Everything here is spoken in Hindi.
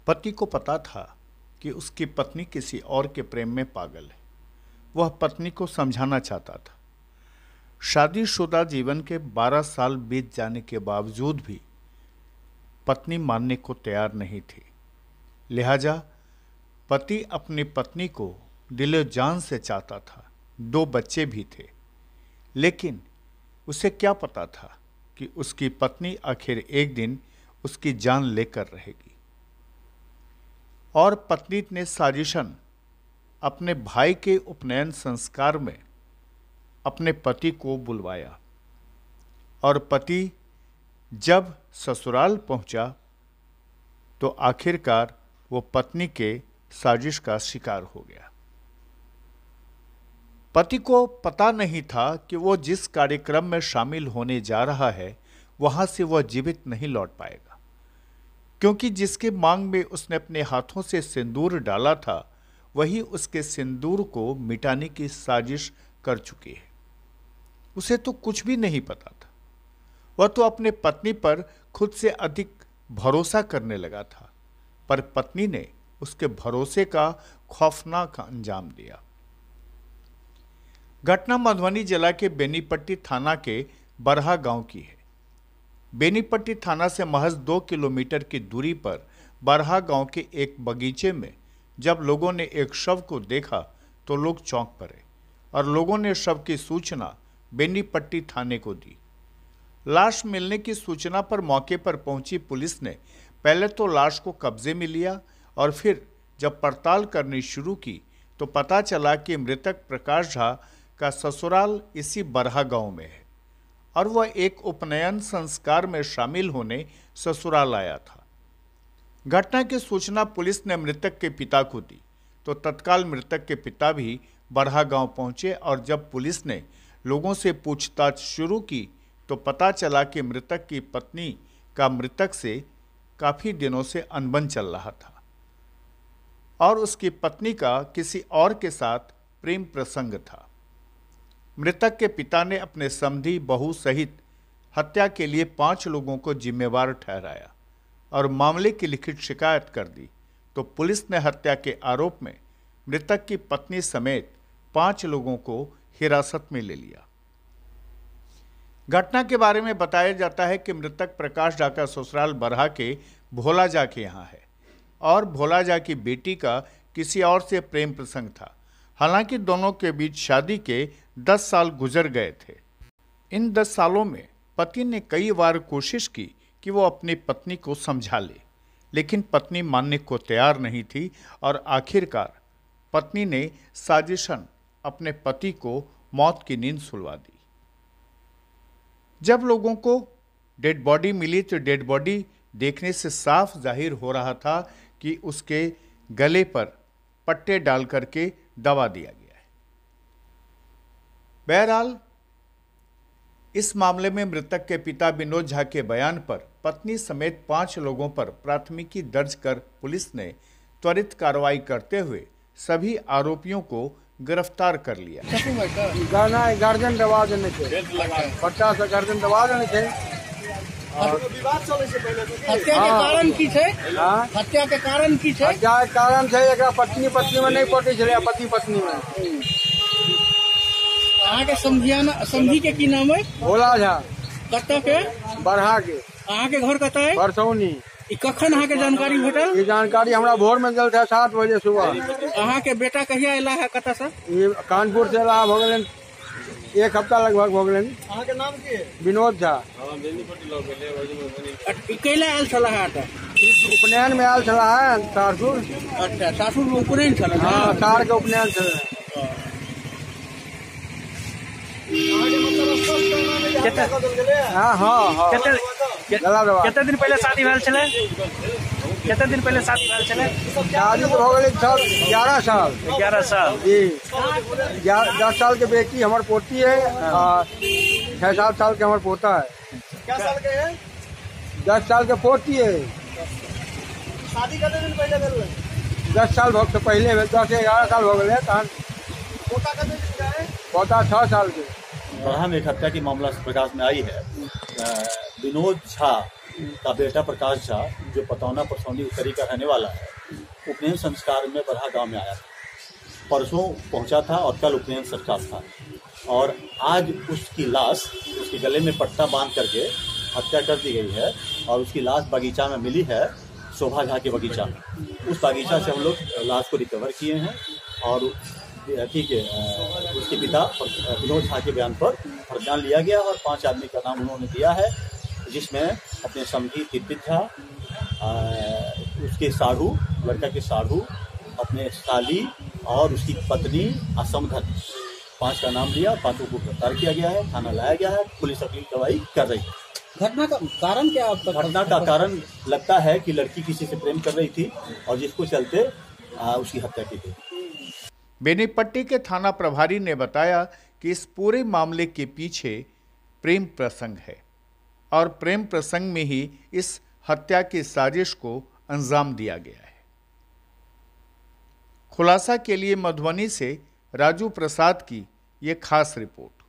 पति को पता था कि उसकी पत्नी किसी और के प्रेम में पागल है। वह पत्नी को समझाना चाहता था। शादीशुदा जीवन के 12 साल बीत जाने के बावजूद भी पत्नी मानने को तैयार नहीं थी। लिहाजा पति अपनी पत्नी को दिलो जान से चाहता था। 2 बच्चे भी थे, लेकिन उसे क्या पता था कि उसकी पत्नी आखिर एक दिन उसकी जान लेकर रहेगी। और पत्नी ने साजिशन अपने भाई के उपनयन संस्कार में अपने पति को बुलवाया और पति जब ससुराल पहुंचा तो आखिरकार वो पत्नी के साजिश का शिकार हो गया। पति को पता नहीं था कि वो जिस कार्यक्रम में शामिल होने जा रहा है वहां से वह जीवित नहीं लौट पाएगा, क्योंकि जिसके मांग में उसने अपने हाथों से सिंदूर डाला था वही उसके सिंदूर को मिटाने की साजिश कर चुकी है। उसे तो कुछ भी नहीं पता था। वह तो अपने पत्नी पर खुद से अधिक भरोसा करने लगा था, पर पत्नी ने उसके भरोसे का खौफनाक अंजाम दिया। घटना मधुबनी जिला के बेनीपट्टी थाना के बरहा गांव की है। बेनीपट्टी थाना से महज 2 किलोमीटर की दूरी पर बरहा गांव के एक बगीचे में जब लोगों ने एक शव को देखा तो लोग चौंक पड़े और लोगों ने शव की सूचना बेनीपट्टी थाने को दी। लाश मिलने की सूचना पर मौके पर पहुंची पुलिस ने पहले तो लाश को कब्जे में लिया और फिर जब पड़ताल करनी शुरू की तो पता चला कि मृतक प्रकाश झा का ससुराल इसी बरहा गांव में है और वह एक उपनयन संस्कार में शामिल होने ससुराल आया था। घटना की सूचना पुलिस ने मृतक के पिता को दी तो तत्काल मृतक के पिता भी बरहा गांव पहुंचे और जब पुलिस ने लोगों से पूछताछ शुरू की तो पता चला कि मृतक की पत्नी का मृतक से काफी दिनों से अनबन चल रहा था और उसकी पत्नी का किसी और के साथ प्रेम प्रसंग था। मृतक के पिता ने अपने समधी बहू सहित हत्या के लिए 5 लोगों को जिम्मेवार ठहराया और मामले की लिखित शिकायत कर दी तो पुलिस ने हत्या के आरोप में मृतक की पत्नी समेत 5 लोगों को हिरासत में ले लिया। घटना के बारे में बताया जाता है कि मृतक प्रकाश झा का ससुराल बरहा के भोला झा के यहाँ है और भोला झा की बेटी का किसी और से प्रेम प्रसंग था। हालांकि दोनों के बीच शादी के 10 साल गुजर गए थे। इन 10 सालों में पति ने कई बार कोशिश की कि वो अपनी पत्नी को समझा ले, लेकिन पत्नी मानने को तैयार नहीं थी और आखिरकार पत्नी ने साजिशन अपने पति को मौत की नींद सुलवा दी। जब लोगों को डेड बॉडी मिली तो डेड बॉडी देखने से साफ जाहिर हो रहा था कि उसके गले पर पट्टे डाल करके दबा दिया गया है। बहरहाल इस मामले में मृतक के पिता विनोद झा के बयान पर पत्नी समेत 5 लोगों पर प्राथमिकी दर्ज कर पुलिस ने त्वरित कार्रवाई करते हुए सभी आरोपियों को गिरफ्तार कर लिया। गार्जियन दबा देने थे, 50 से गार्जियन दबा देने थे। हत्या के कारण की छै? हत्या के कारण की छै? हत्या के कारण छै एकरा पत्नी में नहीं पटे छले, पति पत्नी में। अहाँ के समझी के की नाम है? भोला झा। कतऽ के? बरहा के। अहाँ के घर कतऽ है? परसौनी। ई कखन अहाँ के जानकारी भेटल? ये जानकारी हमरा भोर में दिल था 7 बजे सुबह। अहाँ के बेटा कहिया एला है कतऽ से? ये कानपुर से एला हो गेलन 1 हफ्ता लगभग हो गेलन। अहाँ के नाम की है? विनोद झा। कैला आयल छला है? उपनयन में आयल छला है सासुर। अच्छा, सासुर में उपनयन छला? हाँ, सार के उपनयन छला। कितने दिन पहले शादी भेल छले? कितने दिन पहले शादी भेल छले? शादी तो हो गई 11 साल। 11 साल जी। 10 साल के बेटी हमार पोती है और 6-7 साल के हमार पोता है। क्या साल के है? 10 साल के पोती है। शादी कितने दिन पहले भेल? 10 साल से पहले 10-11 साल हो गए। पोता कितने दिन का है? पोता 6 साल के। बरहा में एक हत्या की मामला प्रकाश में आई है। विनोद झा का बेटा प्रकाश झा, जो पतौना परसौनी उत्तरी का रहने वाला है, उपनयन संस्कार में बरहा गांव में आया था। परसों पहुंचा था और कल उपनयन संस्कार था, और आज उसकी लाश उसके गले में पट्टा बांध करके हत्या कर दी गई है, और उसकी लाश बगीचा में मिली है, शोभा झा के बगीचा में। उस बगीचा से हम लोग लाश को रिकवर किए हैं, और ठीक है, उसके पिता विनोद झा के बयान पर प्रज्ञान लिया गया और 5 आदमी का नाम उन्होंने दिया है, जिसमें अपने समधी तिरपित झा, उसके साढ़ू, लड़का के साढ़ू, अपने साली और उसकी पत्नी असमधन, 5 का नाम लिया। 5 को गिरफ्तार किया गया है, थाना लाया गया है, पुलिस अगली कार्रवाई कर रही है। घटना का कारण क्या अब तक? घटना का कारण लगता है कि लड़की किसी से प्रेम कर रही थी और जिसको चलते उसकी हत्या की गई। बेनीपट्टी के थाना प्रभारी ने बताया कि इस पूरे मामले के पीछे प्रेम प्रसंग है और प्रेम प्रसंग में ही इस हत्या की साजिश को अंजाम दिया गया है। खुलासा के लिए मधुबनी से राजू प्रसाद की ये खास रिपोर्ट।